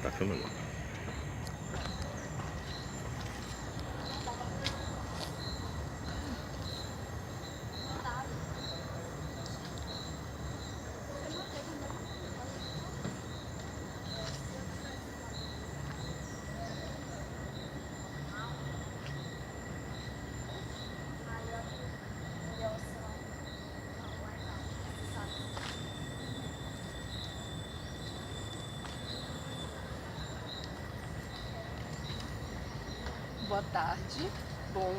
Tá filmando. Boa tarde. Bom,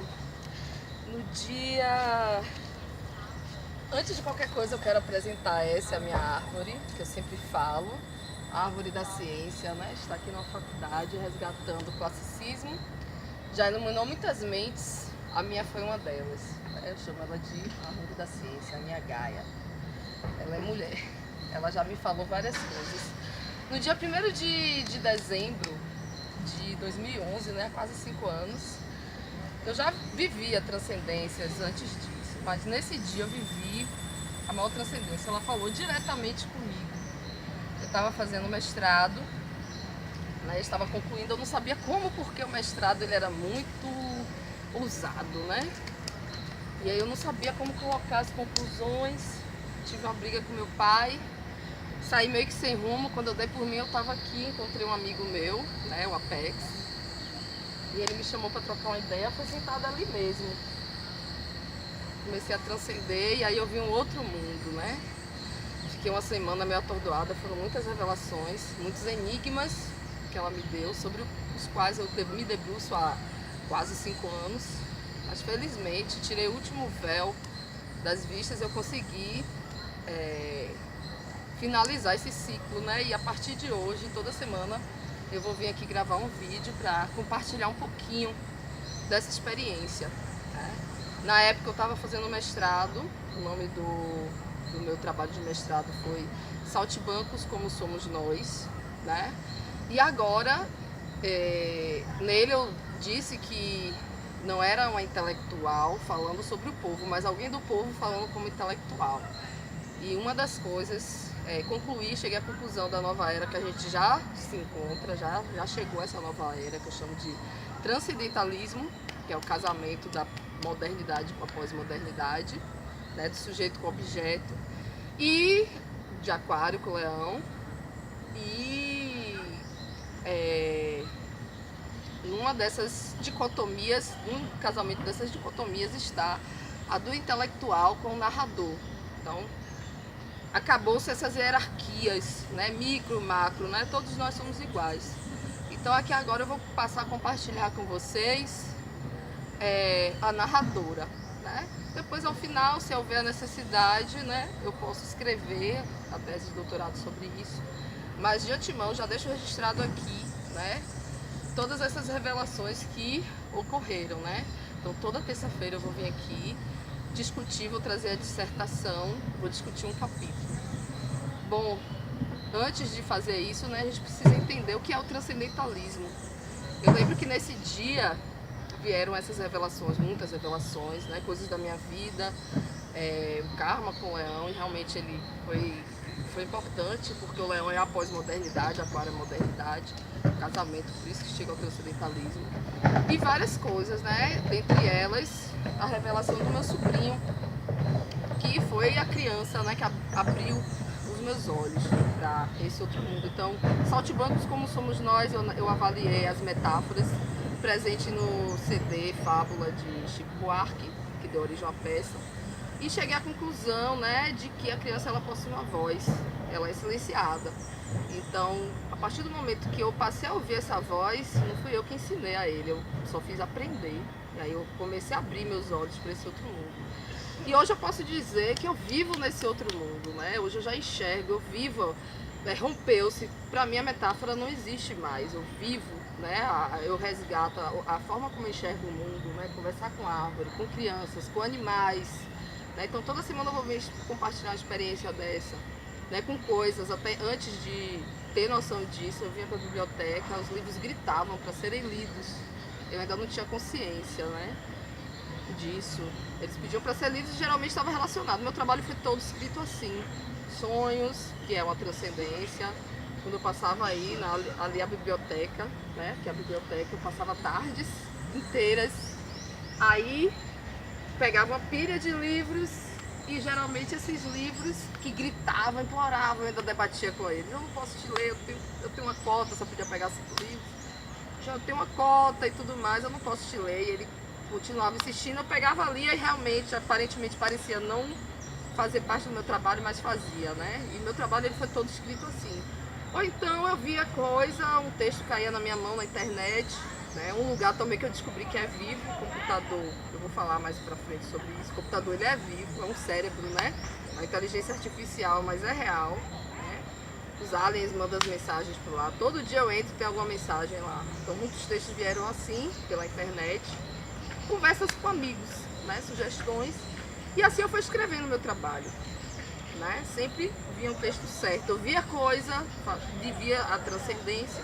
no dia... Antes de qualquer coisa eu quero apresentar essa, a minha árvore, que eu sempre falo. A árvore da ciência, né? Está aqui na faculdade resgatando o classicismo. Já iluminou muitas mentes, a minha foi uma delas. Eu chamo ela de árvore da ciência, a minha Gaia. Ela é mulher, ela já me falou várias coisas. No dia 1º de dezembro de 2011, né, quase 5 anos, eu já vivia transcendências antes disso, mas nesse dia eu vivi a maior transcendência. Ela falou diretamente comigo. Eu estava fazendo mestrado, né, estava concluindo, eu não sabia como, porque o mestrado ele era muito ousado, né? E aí eu não sabia como colocar as conclusões, tive uma briga com meu pai, saí meio que sem rumo. Quando eu dei por mim, eu estava aqui, encontrei um amigo meu, né, o Apex, e ele me chamou para trocar uma ideia, foi sentada ali mesmo. Comecei a transcender e aí eu vi um outro mundo, né? Fiquei uma semana meio atordoada, foram muitas revelações, muitos enigmas que ela me deu, sobre os quais eu me debruço há quase 5 anos. Mas felizmente, tirei o último véu das vistas, eu consegui finalizar esse ciclo, né? E a partir de hoje, toda semana, eu vou vir aqui gravar um vídeo para compartilhar um pouquinho dessa experiência, né? Na época eu estava fazendo mestrado, o nome do meu trabalho de mestrado foi Saltimbancos como Somos Nós, né? E agora, nele eu disse que não era uma intelectual falando sobre o povo, mas alguém do povo falando como intelectual. E uma das coisas, cheguei à conclusão da nova era que a gente já se encontra, já chegou essa nova era que eu chamo de transcendentalismo, que é o casamento da modernidade com a pós-modernidade, né, do sujeito com objeto, e de Aquário com Leão. E numa dessas dicotomias, num casamento dessas dicotomias está a do intelectual com o narrador. Então, acabou-se essas hierarquias, né, micro, macro, né, todos nós somos iguais. Então aqui agora eu vou passar a compartilhar com vocês a narradora, né? Depois ao final, se houver a necessidade, né, eu posso escrever a tese de doutorado sobre isso. Mas de antemão já deixo registrado aqui, né, todas essas revelações que ocorreram, né? Então toda terça-feira eu vou vir aqui discutir, vou trazer a dissertação, vou discutir um capítulo. Bom, antes de fazer isso, né, a gente precisa entender o que é o transcendentalismo. Eu lembro que nesse dia vieram essas revelações, muitas revelações, né, coisas da minha vida, o karma com o leão, e realmente ele foi importante, porque o leão é a pós-modernidade, Aquário é a modernidade, o casamento, por isso que chega ao transcendentalismo. E várias coisas, né, dentre elas a revelação do meu sobrinho, que foi a criança, né, que abriu os meus olhos para esse outro mundo. Então, Saltimbancos como Somos Nós, eu avaliei as metáforas presente no CD Fábula de Chico Buarque, que deu origem à peça, e cheguei à conclusão, né, de que a criança ela possui uma voz, ela é silenciada. Então, a partir do momento que eu passei a ouvir essa voz, não fui eu que ensinei a ele, eu só fiz aprender. E aí eu comecei a abrir meus olhos para esse outro mundo. E hoje eu posso dizer que eu vivo nesse outro mundo, né? Hoje eu já enxergo, eu vivo, rompeu-se. Para mim a metáfora não existe mais, eu vivo, né? Eu resgato a forma como eu enxergo o mundo, né? Conversar com árvore, com crianças, com animais, né? Então toda semana eu vou compartilhar uma experiência dessa, né? Com coisas, até antes de ter noção disso, eu vinha para a biblioteca, os livros gritavam para serem lidos. Eu ainda não tinha consciência, né, disso. Eles pediam para ser lidos e geralmente estava relacionado. Meu trabalho foi todo escrito assim: sonhos, que é uma transcendência, quando eu passava aí, ali a biblioteca, né? Que é a biblioteca, eu passava tardes inteiras. Aí pegava uma pilha de livros e geralmente esses livros que gritavam, imploravam, eu ainda debatia com eles. Eu não posso te ler, eu tenho uma cota, só podia pegar 5 livros. Já tenho uma cota e tudo mais, eu não posso te ler. E ele continuava insistindo, eu pegava ali e realmente, aparentemente parecia não fazer parte do meu trabalho, mas fazia, né? E meu trabalho ele foi todo escrito assim. Ou então eu via coisa, um texto caía na minha mão na internet, né? Um lugar também que eu descobri que é vivo, o computador, eu vou falar mais pra frente sobre isso, o computador ele é vivo, é um cérebro, né? Uma inteligência artificial, mas é real, né? Os aliens mandam as mensagens por lá, todo dia eu entro e tem alguma mensagem lá. Então muitos textos vieram assim, pela internet, conversas com amigos, né? Sugestões, e assim eu fui escrevendo meu trabalho. Né? Sempre via um texto certo, eu via coisa, vivia a transcendência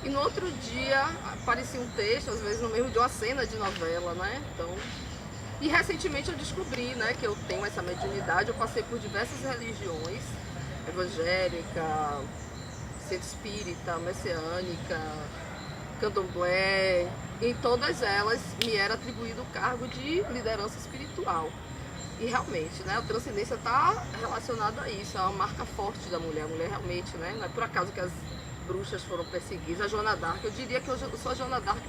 e no outro dia aparecia um texto, às vezes no meio de uma cena de novela, né? Então, e recentemente eu descobri, né, que eu tenho essa mediunidade, eu passei por diversas religiões, evangélica, centro espírita, messiânica, candomblé, em todas elas me era atribuído o cargo de liderança espiritual. E realmente, né, a transcendência está relacionada a isso, é uma marca forte da mulher. A mulher realmente, né, não é por acaso que as bruxas foram perseguidas. A Joana d'Arc, eu diria que eu sou a Joana d'Arc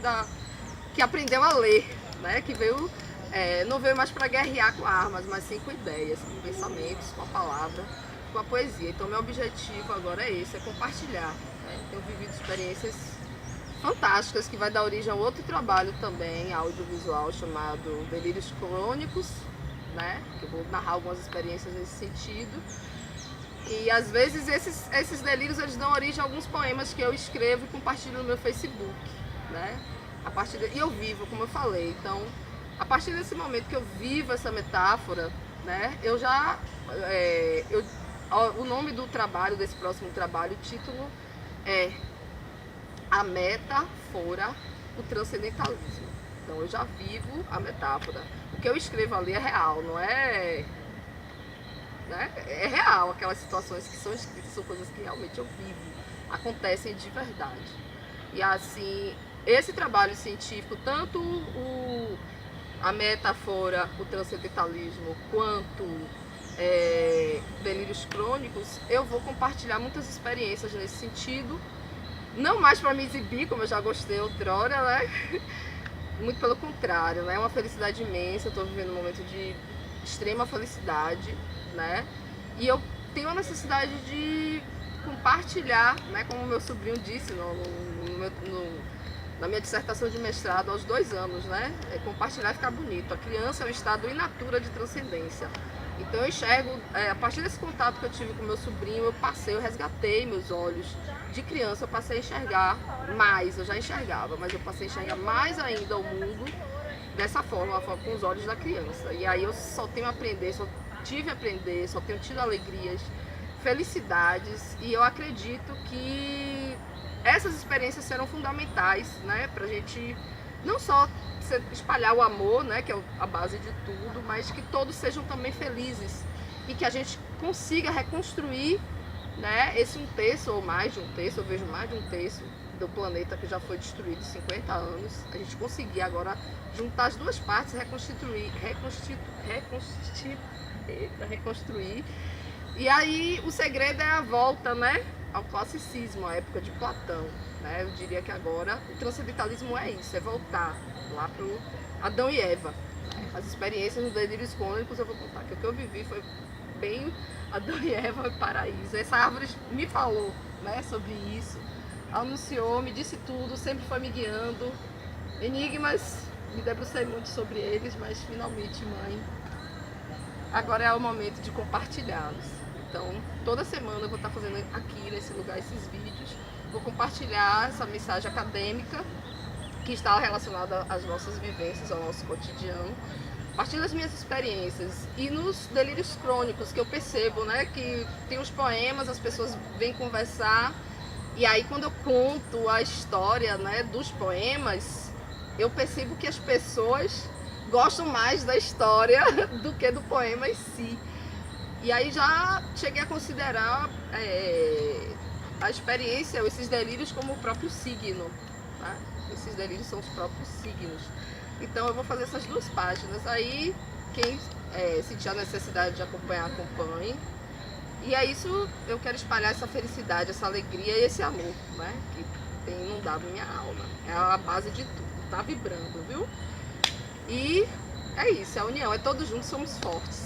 que aprendeu a ler, né, que veio, não veio mais para guerrear com armas, mas sim com ideias, com pensamentos, com a palavra, com a poesia. Então meu objetivo agora é esse, é compartilhar. Né? Tenho vivido experiências fantásticas que vai dar origem a outro trabalho também, audiovisual, chamado Delírios Crônicos, né? Que eu vou narrar algumas experiências nesse sentido. E às vezes esses delírios eles dão origem a alguns poemas que eu escrevo e compartilho no meu Facebook, né? E eu vivo, como eu falei. Então, a partir desse momento que eu vivo essa metáfora, né? Eu já o nome do trabalho, desse próximo trabalho, o título é A Metáfora, o Transcendentalismo. Então eu já vivo a metáfora. O que eu escrevo ali é real, não é... Né? É real, aquelas situações que são escritas são coisas que realmente eu vivo, acontecem de verdade. E assim, esse trabalho científico, tanto a metáfora, o transcendentalismo, quanto delírios crônicos, eu vou compartilhar muitas experiências nesse sentido, não mais para me exibir, como eu já gostei outrora, né? Muito pelo contrário, né? É uma felicidade imensa, eu estou vivendo um momento de extrema felicidade, né? E eu tenho a necessidade de compartilhar, né? Como o meu sobrinho disse na minha dissertação de mestrado aos 2 anos, né? É compartilhar e ficar bonito. A criança é um estado in natura de transcendência. Então eu enxergo, a partir desse contato que eu tive com meu sobrinho, eu resgatei meus olhos de criança, eu passei a enxergar mais, eu já enxergava, mas eu passei a enxergar mais ainda o mundo dessa forma, com os olhos da criança. E aí eu só tenho a aprender, só tive a aprender, só tenho tido alegrias, felicidades, e eu acredito que essas experiências serão fundamentais, né, pra gente não só espalhar o amor, né, que é a base de tudo, mas que todos sejam também felizes e que a gente consiga reconstruir, né, esse 1/3 ou mais de 1/3, eu vejo mais de 1/3 do planeta que já foi destruído em 50 anos, a gente conseguir agora juntar as duas partes, reconstruir. E aí o segredo é a volta, né, ao classicismo, à época de Platão, né? Eu diria que agora o transcendentalismo é isso, é voltar lá pro Adão e Eva. Né? As experiências nos delírios crônicos eu vou contar, que o que eu vivi foi bem Adão e Eva e paraíso. Essa árvore me falou, né, sobre isso, anunciou, me disse tudo, sempre foi me guiando. Enigmas, me debrucei muito sobre eles, mas finalmente, mãe, agora é o momento de compartilhá-los. Então, toda semana eu vou estar fazendo aqui nesse lugar esses vídeos. Vou compartilhar essa mensagem acadêmica que está relacionada às nossas vivências, ao nosso cotidiano, a partir das minhas experiências. E nos delírios crônicos que eu percebo, né, que tem os poemas, as pessoas vêm conversar, e aí quando eu conto a história, né, dos poemas, eu percebo que as pessoas gostam mais da história do que do poema em si. E aí já cheguei a considerar a experiência, esses delírios como o próprio signo, tá? Esses delírios são os próprios signos. Então eu vou fazer essas 2 páginas. Aí quem sentir a necessidade de acompanhar, acompanhe. E é isso, eu quero espalhar essa felicidade, essa alegria e esse amor, né? Que tem inundado minha alma. É a base de tudo, tá vibrando, viu? E é isso, é a união, é todos juntos somos fortes.